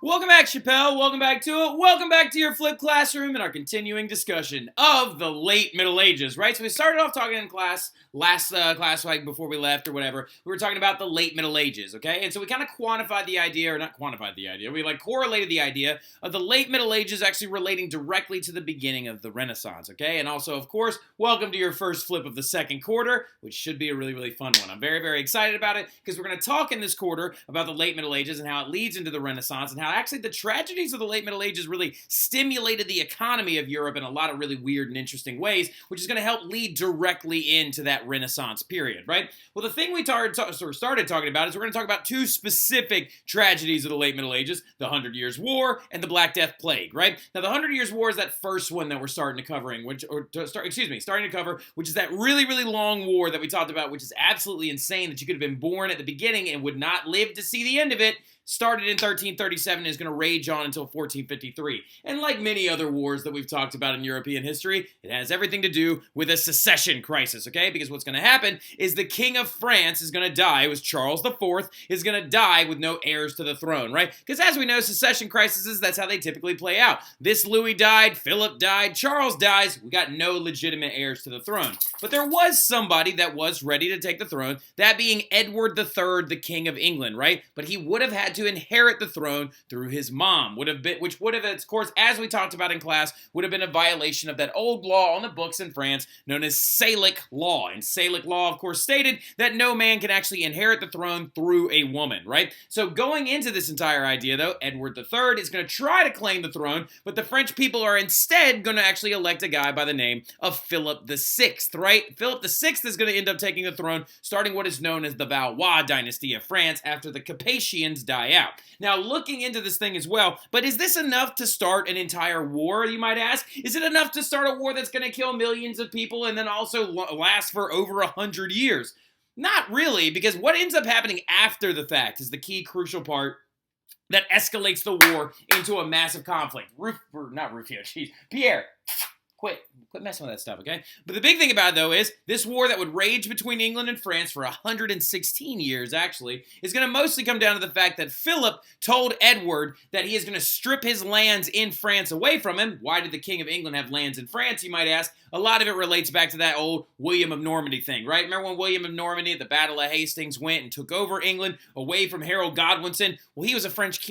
Welcome back, Chappelle. Welcome back to it. Welcome back to your flipped classroom and our continuing discussion of the late Middle Ages, right? So we started off talking in class, last class, like before we left or whatever. We were talking about the late Middle Ages, okay? And so we kind of quantified the idea, or not quantified the idea, we correlated the idea of the late Middle Ages actually relating directly to the beginning of the Renaissance, okay? And also, of course, welcome to your first flip of the second quarter, which should be a really, really fun one. I'm very, very excited about it because we're going to talk in this quarter about the late Middle Ages and how it leads into the Renaissance and how actually the tragedies of the late Middle Ages really stimulated the economy of Europe in a lot of really weird and interesting ways, which is going to help lead directly into that Renaissance period, right? Well, the thing we started talking about is we're going to talk about two specific tragedies of the late Middle Ages, the 100 Years' War and the Black Death Plague, right? Now, the 100 Years' War is that first one that we're starting to cover, which is that really, really long war that we talked about, which is absolutely insane that you could have been born at the beginning and would not live to see the end of it. Started in 1337 and is going to rage on until 1453. And like many other wars that we've talked about in European history, it has everything to do with a succession crisis, okay? Because what's going to happen is the King of France is going to die. It was Charles IV is going to die with no heirs to the throne, right? Because as we know, succession crises, that's how they typically play out. This Louis died, Philip died, Charles dies, we got no legitimate heirs to the throne. But there was somebody that was ready to take the throne, that being Edward III, the King of England, right? But he would have had to inherit the throne through his mom, which would have, of course, as we talked about in class, would have been a violation of that old law on the books in France known as Salic law. And Salic law, of course, stated that no man can actually inherit the throne through a woman, right? So going into this entire idea, though, Edward III is going to try to claim the throne, but the French people are instead going to actually elect a guy by the name of Philip VI, right? Philip VI is going to end up taking the throne, starting what is known as the Valois dynasty of France after the Capetians die out. Now, looking into this thing as well, but is this enough to start an entire war, you might ask? Is it enough to start a war that's going to kill millions of people and then also last for over 100 years? Not really, because what ends up happening after the fact is the key crucial part that escalates the war into a massive conflict. Pierre, quit messing with that stuff, okay? But the big thing about it, though, is this war that would rage between England and France for 116 years, actually, is going to mostly come down to the fact that Philip told Edward that he is going to strip his lands in France away from him. Why did the King of England have lands in France, you might ask? A lot of it relates back to that old William of Normandy thing, right? Remember when William of Normandy at the Battle of Hastings went and took over England away from Harold Godwinson? Well, he was a French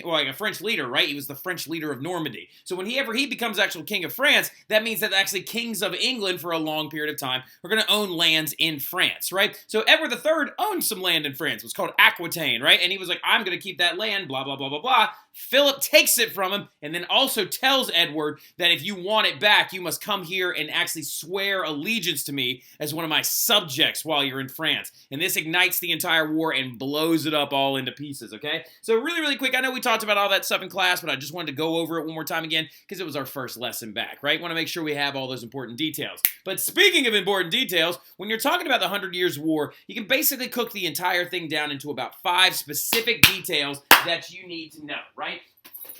leader, right? He was the French leader of Normandy. So whenever he becomes actual king of France, that means that actually kings of England for a long period of time are going to own lands in France, right? So Edward III owned some land in France. It was called Aquitaine, right? And he was like, I'm going to keep that land, blah, blah, blah, blah, blah. Philip takes it from him and then also tells Edward that if you want it back, you must come here and actually swear allegiance to me as one of my subjects while you're in France. And this ignites the entire war and blows it up all into pieces, okay? So really, really quick, I know we talked about all that stuff in class, but I just wanted to go over it one more time again because it was our first lesson back, right? Want to make sure we have all those important details. But speaking of important details, when you're talking about the 100 Years' War, you can basically cook the entire thing down into about 5 specific details that you need to know, right?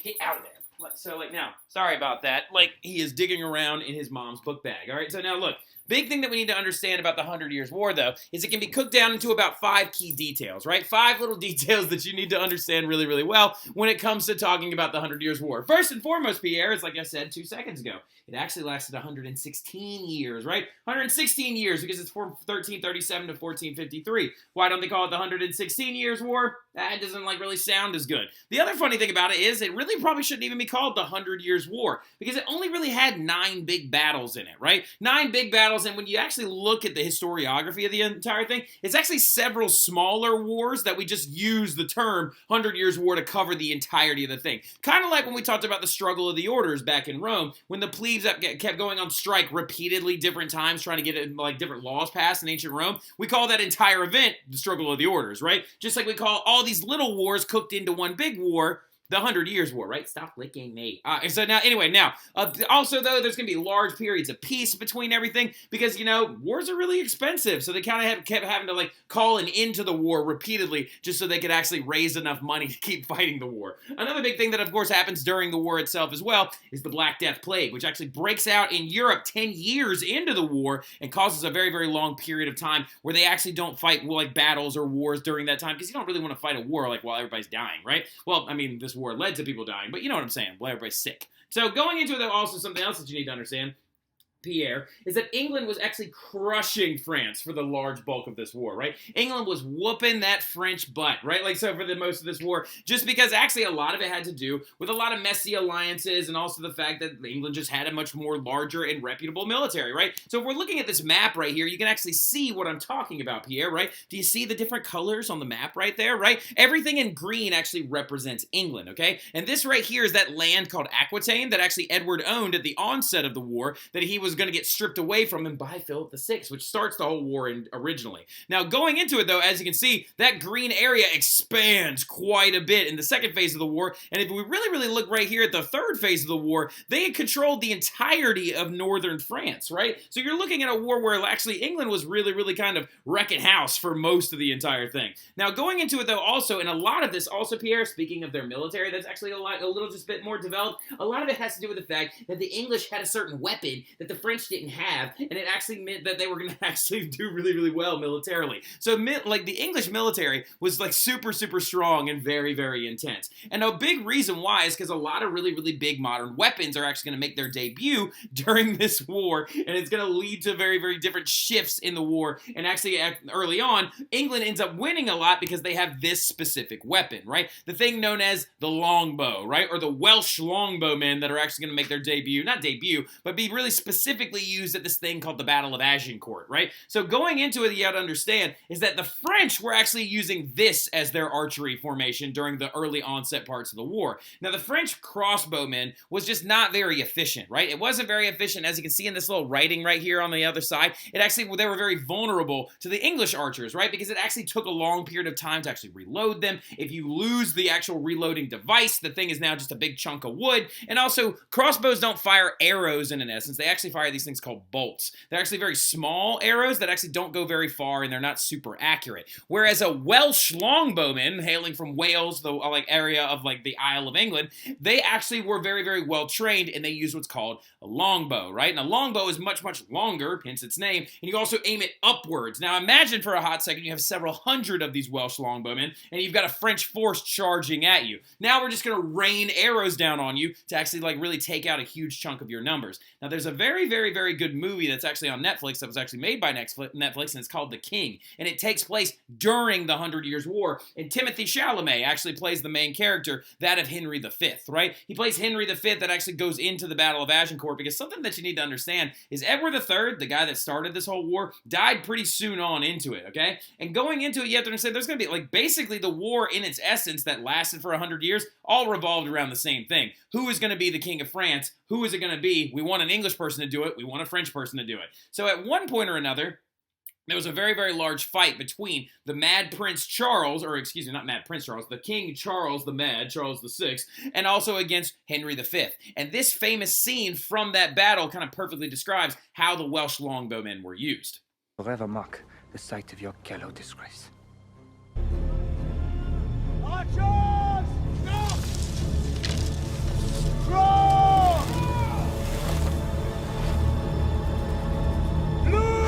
Get out of there. So, now, sorry about that. He is digging around in his mom's book bag, all right? So now, look. Big thing that we need to understand about the 100 Years' War, though, is it can be cooked down into about 5 key details, right? 5 little details that you need to understand really, really well when it comes to talking about the 100 Years' War. First and foremost, Pierre, is like I said 2 seconds ago, it actually lasted 116 years, right? 116 years because it's from 1337 to 1453. Why don't they call it the 116 Years' War? That doesn't really sound as good. The other funny thing about it is it really probably shouldn't even be called the 100 Years' War because it only really had 9 big battles in it, right? 9 big battles, and when you actually look at the historiography of the entire thing, it's actually several smaller wars that we just use the term 100 Years' War to cover the entirety of the thing. Kind of like when we talked about the struggle of the orders back in Rome, when the plebes kept going on strike repeatedly different times trying to get different laws passed in ancient Rome. We call that entire event the struggle of the orders, right? Just like we call all these little wars cooked into one big war the 100 Years' War, right? Stop licking me. And so now, also, though, there's going to be large periods of peace between everything because, wars are really expensive. So they kind of kept having to, call an end to the war repeatedly just so they could actually raise enough money to keep fighting the war. Another big thing that, of course, happens during the war itself as well is the Black Death Plague, which actually breaks out in Europe 10 years into the war and causes a very, very long period of time where they actually don't fight, battles or wars during that time because you don't really want to fight a war, while everybody's dying, right? Well, this war led to people dying, but you know what I'm saying. Well, everybody's sick. So going into it, though, also something else that you need to understand, Pierre, is that England was actually crushing France for the large bulk of this war, right? England was whooping that French butt, right? Like, so for the most of this war, just because actually a lot of it had to do with a lot of messy alliances and also the fact that England just had a much more larger and reputable military, right? So if we're looking at this map right here, you can actually see what I'm talking about, Pierre, right? Do you see the different colors on the map right there, right? Everything in green actually represents England, okay? And this right here is that land called Aquitaine that actually Edward owned at the onset of the war that he was going to get stripped away from him by Philip VI, which starts the whole war originally. Now, going into it, though, as you can see, that green area expands quite a bit in the second phase of the war, and if we really look right here at the third phase of the war, they had controlled the entirety of northern France, right? So you're looking at a war where actually England was really kind of wrecking house for most of the entire thing. Now, going into it, though, also, and a lot of this also, Pierre, speaking of their military, that's actually a little just bit more developed, a lot of it has to do with the fact that the English had a certain weapon that the French didn't have, and it actually meant that they were going to actually do really well militarily. So, like, the English military was, like, super strong and very intense. And a big reason why is because a lot of really big modern weapons are actually going to make their debut during this war, and it's going to lead to very different shifts in the war. And actually, early on, England ends up winning a lot because they have this specific weapon, right? The thing known as the longbow, right? Or the Welsh longbowmen that are actually going to make their debut, not debut, but be really specifically used at this thing called the Battle of Agincourt, right? So going into it, you have to understand is that the French were actually using this as their archery formation during the early onset parts of the war. Now, the French crossbowmen was just not very efficient, right? It wasn't very efficient, as you can see in this little writing right here on the other side. It actually, they were very vulnerable to the English archers, right? Because it actually took a long period of time to actually reload them. If you lose the actual reloading device, the thing is now just a big chunk of wood. And also, crossbows don't fire arrows in essence. They actually fire these things called bolts. They're actually very small arrows that actually don't go very far, and they're not super accurate. Whereas a Welsh longbowman, hailing from Wales, the area of the Isle of England, they actually were very well trained, and they used what's called a longbow, right? And a longbow is much longer, hence its name, and you also aim it upwards. Now imagine for a hot second you have several hundred of these Welsh longbowmen, and you've got a French force charging at you. Now we're just going to rain arrows down on you to actually really take out a huge chunk of your numbers. Now there's a very good movie that's actually on Netflix that was actually made by Netflix, and it's called The King, and it takes place during the 100 Years' War, and Timothy Chalamet actually plays the main character, that of Henry V, right? He plays Henry V that actually goes into the Battle of Agincourt, because something that you need to understand is Edward III, the guy that started this whole war, died pretty soon on into it, okay? And going into it, you have to understand there's going to be, basically the war in its essence that lasted for 100 years all revolved around the same thing. Who is going to be the King of France? Who is it going to be? We want an English person to do it. We want a French person to do it. So at one point or another, there was a very large fight between the Mad Prince Charles, or excuse me, not Mad Prince Charles, the King Charles the Mad, Charles VI, and also against Henry V. And this famous scene from that battle kind of perfectly describes how the Welsh longbowmen were used. Forever mark the site of your gallows disgrace. Archers! Stop! Draw! Blue!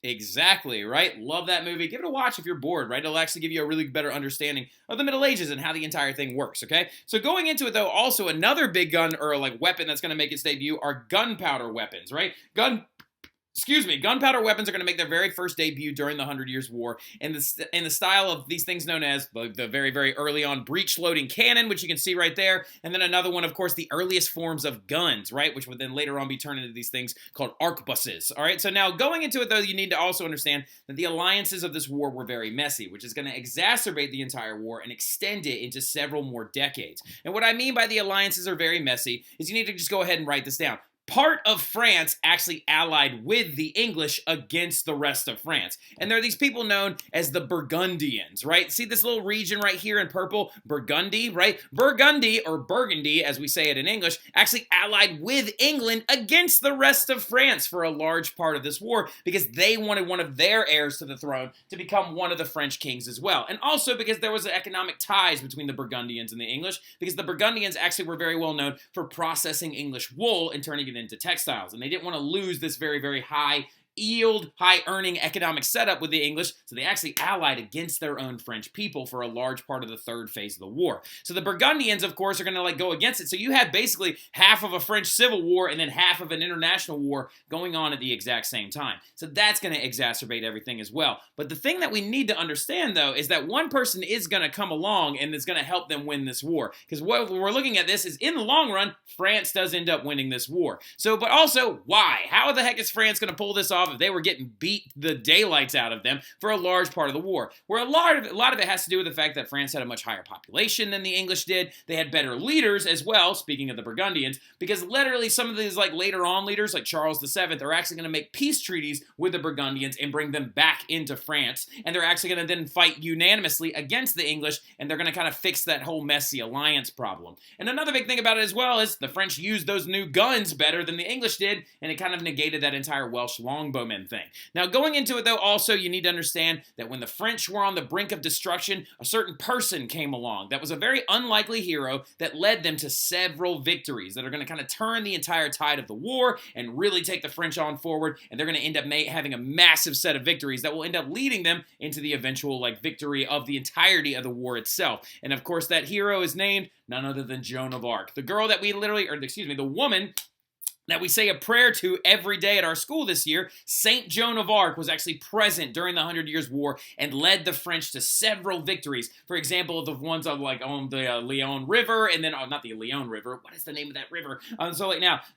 Exactly, right? Love that movie. Give it a watch if you're bored, right? It'll actually give you a really better understanding of the Middle Ages and how the entire thing works, okay? So going into it, though, also another big gun or weapon that's going to make its debut are gunpowder weapons, right? Gunpowder weapons are going to make their very first debut during the 100 Years' War in the style of these things known as the very early on breech-loading cannon, which you can see right there, and then another one, of course, the earliest forms of guns, right, which would then later on be turned into these things called arquebuses, all right? So now going into it, though, you need to also understand that the alliances of this war were very messy, which is going to exacerbate the entire war and extend it into several more decades. And what I mean by the alliances are very messy is you need to just go ahead and write this down. part of France actually allied with the English against the rest of France. And there are these people known as the Burgundians, right? See this little region right here in purple, Burgundy, right? Burgundy, or Burgundy, as we say it in English, actually allied with England against the rest of France for a large part of this war because they wanted one of their heirs to the throne to become one of the French kings as well. And also because there was economic ties between the Burgundians and the English, because the Burgundians actually were very well known for processing English wool and turning it into textiles. And they didn't want to lose this very, very high yield, high-earning economic setup with the English, so they actually allied against their own French people for a large part of the third phase of the war. So the Burgundians, of course, are going to go against it. So you have basically half of a French civil war and then half of an international war going on at the exact same time. So that's going to exacerbate everything as well. But the thing that we need to understand, though, is that one person is going to come along and is going to help them win this war. Because what we're looking at this is, in the long run, France does end up winning this war. So, but also, why? How the heck is France going to pull this off if they were getting beat the daylights out of them for a large part of the war? Where a lot of it has to do with the fact that France had a much higher population than the English did. They had better leaders as well, speaking of the Burgundians, because literally some of these later on leaders, like Charles VII, are actually going to make peace treaties with the Burgundians and bring them back into France, and they're actually going to then fight unanimously against the English, and they're going to kind of fix that whole messy alliance problem. And another big thing about it as well is the French used those new guns better than the English did, and it kind of negated that entire Welsh longbowmen thing. Now, going into it, though, also, you need to understand that when the French were on the brink of destruction, a certain person came along that was a very unlikely hero that led them to several victories that are going to kind of turn the entire tide of the war and really take the French on forward, and they're going to end up having a massive set of victories that will end up leading them into the eventual victory of the entirety of the war itself. And of course, that hero is named none other than Joan of Arc, the girl that we the woman that we say a prayer to every day at our school this year. Saint Joan of Arc was actually present during the 100 Years' War and led the French to several victories. For example, the ones on the Leon River, and then not the Leon River. What is the name of that river?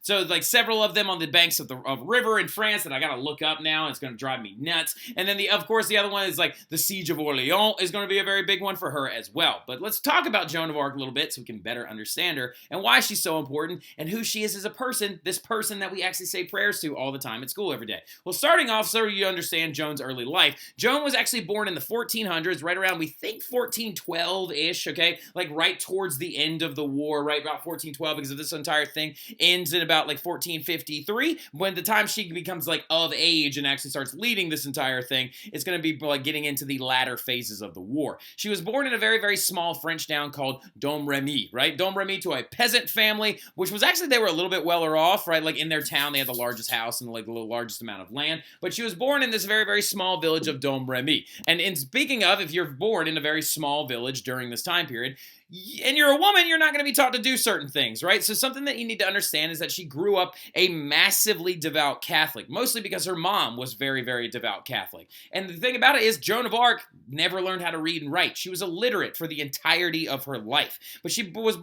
So several of them on the banks of river in France that I gotta look up now. It's gonna drive me nuts. And then of course the other one is the Siege of Orléans is gonna be a very big one for her as well. But let's talk about Joan of Arc a little bit so we can better understand her and why she's so important and who she is as a person. This person that we actually say prayers to all the time at school every day. Well, starting off, so you understand Joan's early life. Joan was actually born in the 1400s, right around, we think, 1412-ish, okay? Right towards the end of the war, right about 1412, because of this entire thing ends in about 1453, when the time she becomes of age and actually starts leading this entire thing. It's going to be getting into the latter phases of the war. She was born in a very, very small French town called Domremy, right? Domremy, to a peasant family, which was actually, they were a little bit weller off, right? In their town, they had the largest house and the largest amount of land. But she was born in this very, very small village of Domremy. And in speaking of, if you're born in a very small village during this time period, and you're a woman, you're not going to be taught to do certain things, right? So something that you need to understand is that she grew up a massively devout Catholic, mostly because her mom was very, very devout Catholic. And the thing about it is, Joan of Arc never learned how to read and write. She was illiterate for the entirety of her life. But she was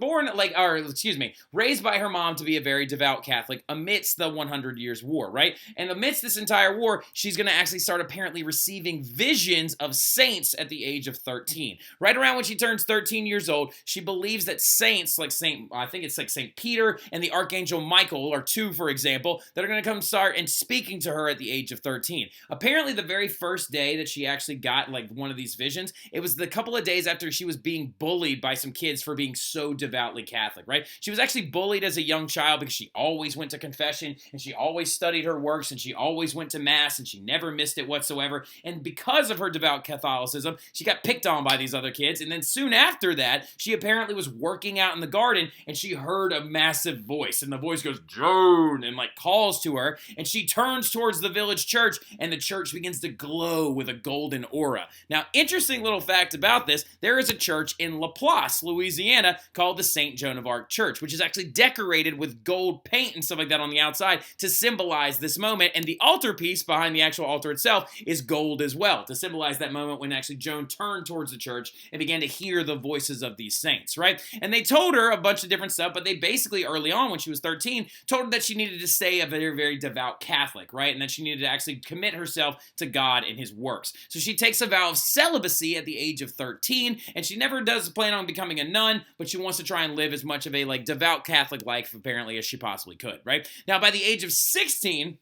raised by her mom to be a very devout Catholic amidst the 100 Years' War, right? And amidst this entire war, she's going to actually start apparently receiving visions of saints at the age of 13. Right around when she turns 13 years old, she believes that saints, Saint Peter and the Archangel Michael are two, for example, that are going to come start and speaking to her at the age of 13. Apparently, the very first day that she actually got one of these visions, it was the couple of days after she was being bullied by some kids for being so devoutly Catholic, right? She was actually bullied as a young child because she always went to confession and she always studied her works and she always went to mass and she never missed it whatsoever. And because of her devout Catholicism, she got picked on by these other kids. And then soon after that, she apparently was working out in the garden and she heard a massive voice, and the voice goes, "Joan," and calls to her, and she turns towards the village church, and the church begins to glow with a golden aura. Now, interesting little fact about this, there is a church in Laplace, Louisiana, called the St. Joan of Arc Church, which is actually decorated with gold paint and stuff like that on the outside to symbolize this moment, and the altarpiece behind the actual altar itself is gold as well, to symbolize that moment when actually Joan turned towards the church and began to hear the voices of these saints, right? And they told her a bunch of different stuff, but they basically, early on when she was 13, told her that she needed to stay a very, very devout Catholic, right? And that she needed to actually commit herself to God and his works. So she takes a vow of celibacy at the age of 13, and she never does plan on becoming a nun, but she wants to try and live as much of a devout Catholic life, apparently, as she possibly could. good, right? Now, by the age of 16,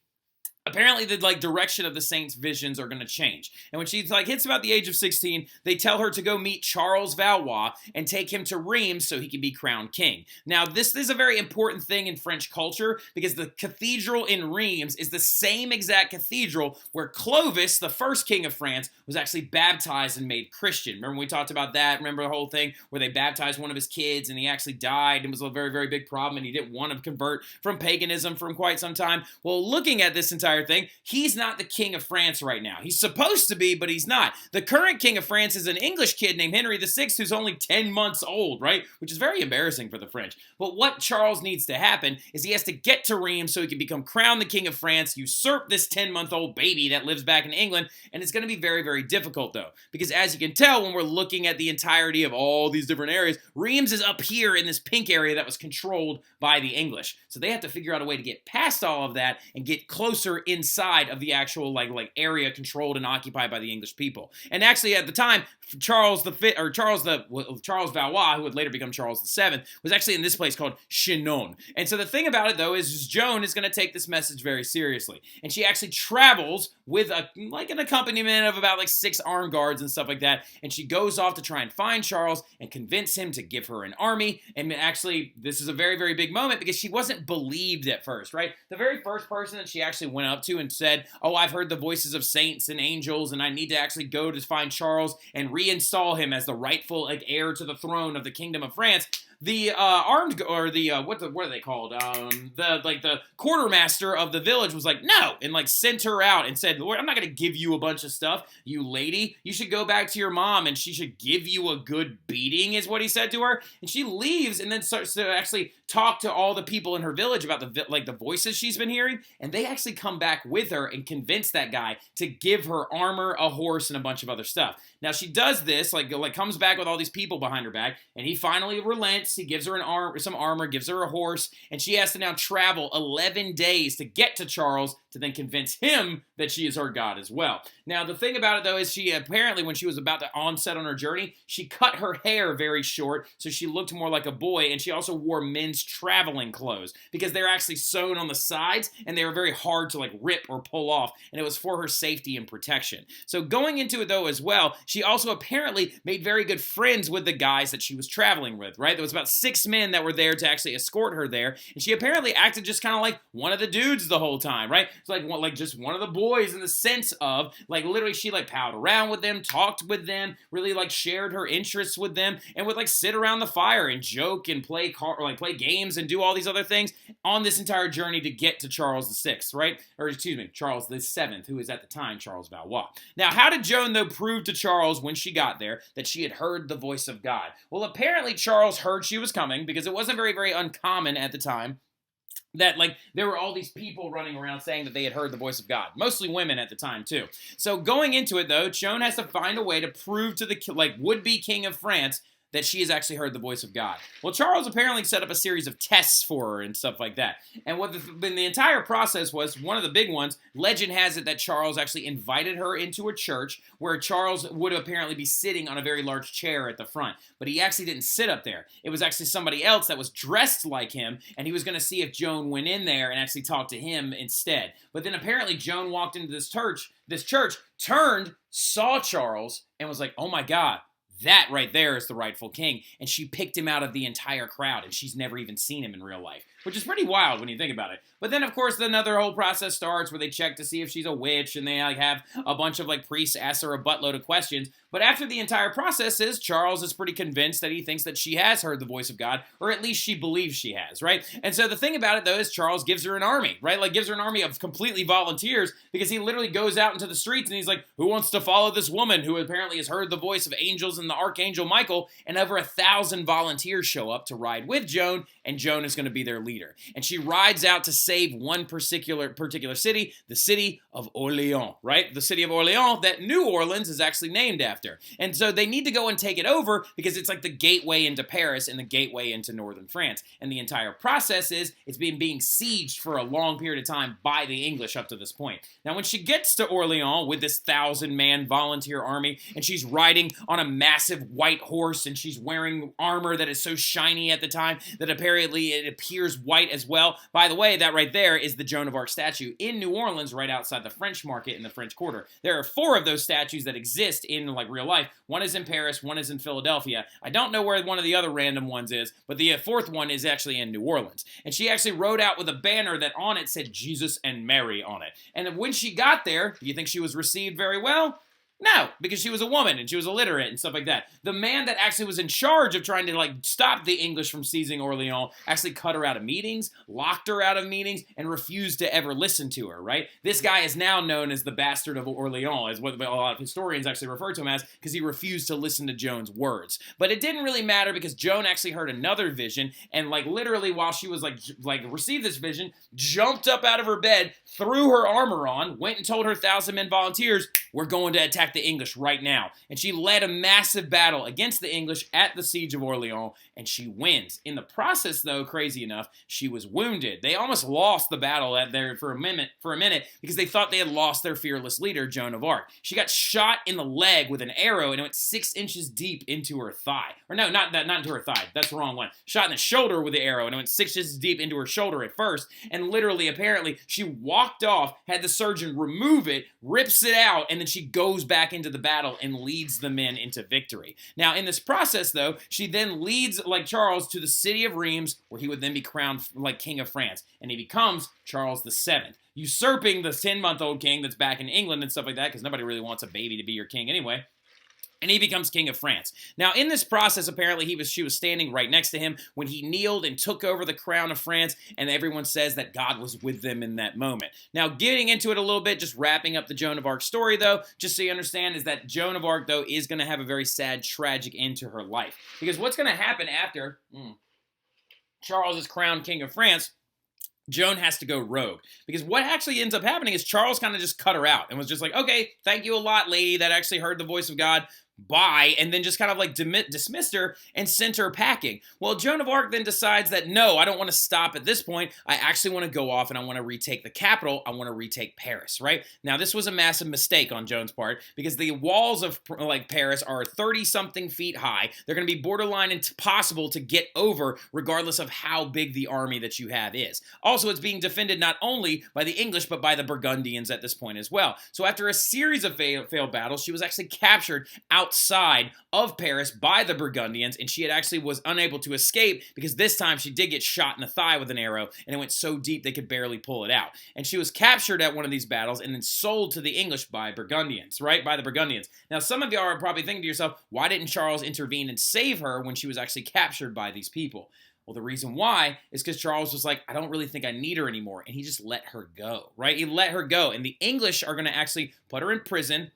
apparently the direction of the saint's visions are going to change. And when she hits about the age of 16, they tell her to go meet Charles Valois and take him to Reims so he can be crowned king. Now, this is a very important thing in French culture because the cathedral in Reims is the same exact cathedral where Clovis, the first king of France, was actually baptized and made Christian. Remember when we talked about that? Remember the whole thing where they baptized one of his kids and he actually died and it was a very, very big problem and he didn't want to convert from paganism for quite some time? Well, looking at this entire thing, he's not the king of France right now. He's supposed to be, but he's not. The current king of France is an English kid named Henry VI who's only 10 months old, right? Which is very embarrassing for the French. But what Charles needs to happen is he has to get to Reims so he can become crowned the king of France, usurp this 10-month-old baby that lives back in England, and it's going to be very, very difficult though. Because as you can tell when we're looking at the entirety of all these different areas, Reims is up here in this pink area that was controlled by the English. So they have to figure out a way to get past all of that and get closer inside of the actual like area controlled and occupied by the English people. And actually at the time, Charles Valois, who would later become Charles VII, was actually in this place called Chinon. And so the thing about it though is Joan is going to take this message very seriously. And she actually travels with an accompaniment of about 6 armed guards and stuff like that. And she goes off to try and find Charles and convince him to give her an army. And actually, this is a very, very big moment because she wasn't believed at first, right? The very first person that she actually went up to and said, "Oh, I've heard the voices of saints and angels, and I need to actually go to find Charles and reinstall him as the rightful heir to the throne of the Kingdom of France." The what are they called? The quartermaster of the village was like, no, and sent her out and said, "Lord, I'm not going to give you a bunch of stuff, you lady. You should go back to your mom and she should give you a good beating," is what he said to her. And she leaves and then starts to actually talk to all the people in her village about the voices she's been hearing. And they actually come back with her and convince that guy to give her armor, a horse, and a bunch of other stuff. Now she does this, comes back with all these people behind her back, and he finally relents. He gives her some armor, gives her a horse, and she has to now travel 11 days to get to Charles to then convince him that she is her god as well. Now, the thing about it, though, is she apparently, when she was about to onset on her journey, she cut her hair very short, so she looked more like a boy, and she also wore men's traveling clothes, because they're actually sewn on the sides, and they were very hard to, rip or pull off, and it was for her safety and protection. So going into it, though, as well, she also apparently made very good friends with the guys that she was traveling with, right? There was about 6 men that were there to actually escort her there, and she apparently acted just kind of like one of the dudes the whole time, right? It's just one of the boys in the sense of, literally she, palled around with them, talked with them, really, shared her interests with them, and would, sit around the fire and joke and play games and do all these other things on this entire journey to get to Charles VI, right? Or, excuse me, Charles VII, who is at the time Charles Valois. Now, how did Joan, though, prove to Charles when she got there that she had heard the voice of God? Well, apparently Charles heard she was coming because it wasn't very, very uncommon at the time that, there were all these people running around saying that they had heard the voice of God. Mostly women at the time, too. So going into it, though, Joan has to find a way to prove to the, would-be king of France that she has actually heard the voice of God. Well, Charles apparently set up a series of tests for her and stuff like that. And what the entire process was, one of the big ones, legend has it that Charles actually invited her into a church where Charles would apparently be sitting on a very large chair at the front. But he actually didn't sit up there. It was actually somebody else that was dressed like him, and he was going to see if Joan went in there and actually talked to him instead. But then apparently Joan walked into this church, turned, saw Charles, and was like, "Oh my God, that right there is the rightful king," and she picked him out of the entire crowd, and she's never even seen him in real life, which is pretty wild when you think about it. But then, of course, another whole process starts where they check to see if she's a witch, and they have a bunch of priests ask her a buttload of questions. But after the entire process Charles is pretty convinced that he thinks that she has heard the voice of God, or at least she believes she has, right? And so the thing about it, though, is Charles gives her an army, right? Gives her an army of completely volunteers, because he literally goes out into the streets and he's like, "Who wants to follow this woman who apparently has heard the voice of angels and the archangel Michael?" And over 1,000 volunteers show up to ride with Joan, and Joan is going to be their leader. And she rides out to save one particular city, the city of Orléans, right? The city of Orléans that New Orleans is actually named after. And so they need to go and take it over because it's the gateway into Paris and the gateway into northern France. And the entire process is it's been being sieged for a long period of time by the English up to this point. Now, when she gets to Orléans with this 1,000-man volunteer army, and she's riding on a massive white horse, and she's wearing armor that is so shiny at the time that apparently it appears white as well. By the way, that right there is the Joan of Arc statue in New Orleans, right outside the French Market in the French Quarter. There are 4 of those statues that exist in like real life. One is in Paris, one is in Philadelphia. I don't know where one of the other random ones is, but the 4th one is actually in New Orleans. And she actually rode out with a banner that on it said Jesus and Mary on it. And when she got there, do you think she was received very well? No, because she was a woman and she was illiterate and stuff like that. The man that actually was in charge of trying to like stop the English from seizing Orléans actually cut her out of meetings, locked her out of meetings, and refused to ever listen to her, right? This guy is now known as the bastard of Orléans, is what a lot of historians actually refer to him as, because he refused to listen to Joan's words. But it didn't really matter because Joan actually heard another vision, and like literally while she was like received this vision, jumped up out of her bed, threw her armor on, went and told her 1,000 men volunteers, we're going to attack the English right now. And she led a massive battle against the English at the siege of Orléans, and she wins. In the process, though, crazy enough, she was wounded. They almost lost the battle there for a minute because they thought they had lost their fearless leader, Joan of Arc. She got shot in the leg with an arrow, and it went 6 inches deep into her thigh. Or no, not into her thigh. That's the wrong one. Shot in the shoulder with the arrow, and it went 6 inches deep into her shoulder at first. And literally, apparently, she walked off, had the surgeon remove it, rips it out, and then she goes back into the battle and leads the men into victory. Now, in this process, though, she then leads, like Charles, to the city of Reims, where he would then be crowned, like, King of France. And he becomes Charles VII, usurping the 10-month-old king that's back in England and stuff like that, because nobody really wants a baby to be your king anyway. And he becomes King of France. Now, in this process, apparently, she was standing right next to him when he kneeled and took over the crown of France, and everyone says that God was with them in that moment. Now, getting into it a little bit, just wrapping up the Joan of Arc story, though, just so you understand, is that Joan of Arc, though, is going to have a very sad, tragic end to her life. Because what's going to happen after Charles is crowned King of France, Joan has to go rogue. Because what actually ends up happening is Charles kind of just cut her out and was just like, okay, thank you a lot, lady, that actually heard the voice of God. Bye, and then just kind of like dismissed her and sent her packing. Well, Joan of Arc then decides that, no, I don't want to stop at this point. I actually want to go off and I want to retake the capital. I want to retake Paris, right? Now, this was a massive mistake on Joan's part because the walls of like Paris are 30-something feet high. They're going to be borderline impossible to get over regardless of how big the army that you have is. Also, it's being defended not only by the English, but by the Burgundians at this point as well. So after a series of failed battles, she was actually captured outside of Paris by the Burgundians, and she had actually was unable to escape because this time she did get shot in the thigh with an arrow, and it went so deep they could barely pull it out. And she was captured at one of these battles and then sold to the English by Burgundians, right? By the Burgundians. Now, some of y'all are probably thinking to yourself, why didn't Charles intervene and save her when she was actually captured by these people? Well, the reason why is because Charles was like, I don't really think I need her anymore, and he just let her go, right? He let her go, and the English are going to actually put her in prison,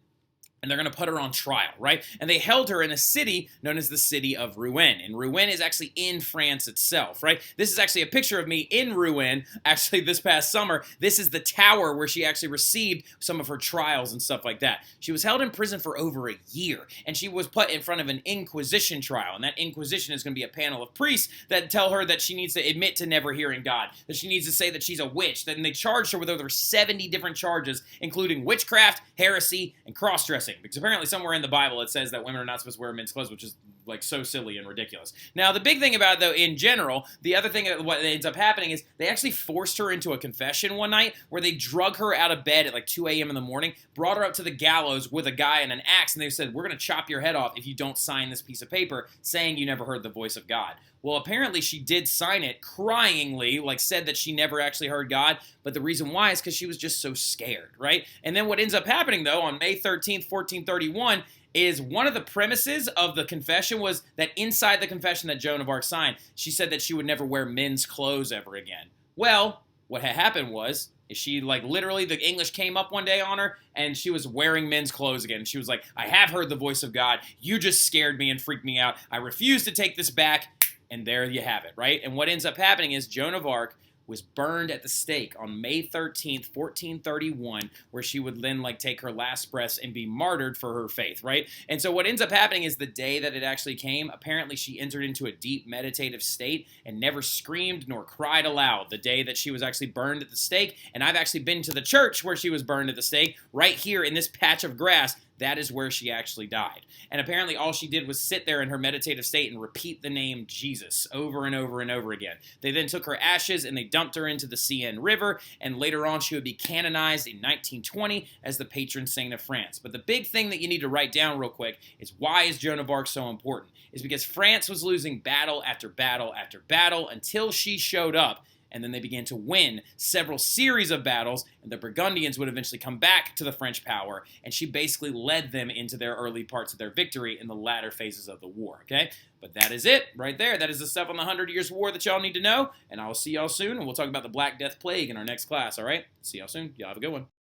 and they're going to put her on trial, right? And they held her in a city known as the city of Rouen. And Rouen is actually in France itself, right? This is actually a picture of me in Rouen, actually this past summer. This is the tower where she actually received some of her trials and stuff like that. She was held in prison for over a year, and she was put in front of an Inquisition trial. And that Inquisition is going to be a panel of priests that tell her that she needs to admit to never hearing God, that she needs to say that she's a witch. Then they charged her with over 70 different charges, including witchcraft, heresy, and cross-dressing. Because apparently somewhere in the Bible it says that women are not supposed to wear men's clothes, which is like so silly and ridiculous. Now, the big thing about it, though, in general, the other thing that what ends up happening is they actually forced her into a confession one night where they drug her out of bed at like 2 a.m. in the morning, brought her up to the gallows with a guy and an axe, and they said, we're going to chop your head off if you don't sign this piece of paper saying you never heard the voice of God. Well, apparently she did sign it cryingly, like said that she never actually heard God, but the reason why is because she was just so scared, right? And then what ends up happening, though, on May 13th, 1431, is one of the premises of the confession was that inside the confession that Joan of Arc signed, she said that she would never wear men's clothes ever again. Well, what had happened was, is she, like, literally, the English came up one day on her, and she was wearing men's clothes again. She was like, I have heard the voice of God. You just scared me and freaked me out. I refuse to take this back. And there you have it, right? And what ends up happening is Joan of Arc was burned at the stake on May 13th, 1431, where she would then like take her last breaths and be martyred for her faith, right? And so what ends up happening is the day that it actually came, apparently she entered into a deep meditative state and never screamed nor cried aloud the day that she was actually burned at the stake. And I've actually been to the church where she was burned at the stake, right here in this patch of grass. that is where she actually died. And apparently all she did was sit there in her meditative state and repeat the name Jesus over and over and over again. They then took her ashes and they dumped her into the Seine River, and later on she would be canonized in 1920 as the patron saint of France. But the big thing that you need to write down real quick is, why is Joan of Arc so important? Is because France was losing battle after battle after battle until she showed up. And then they began to win several series of battles, and the Burgundians would eventually come back to the French power, and she basically led them into their early parts of their victory in the latter phases of the war, okay? But that is it right there. That is the stuff on the 100 Years' War that y'all need to know, and I will see y'all soon, and we'll talk about the Black Death Plague in our next class, all right? See y'all soon. Y'all have a good one.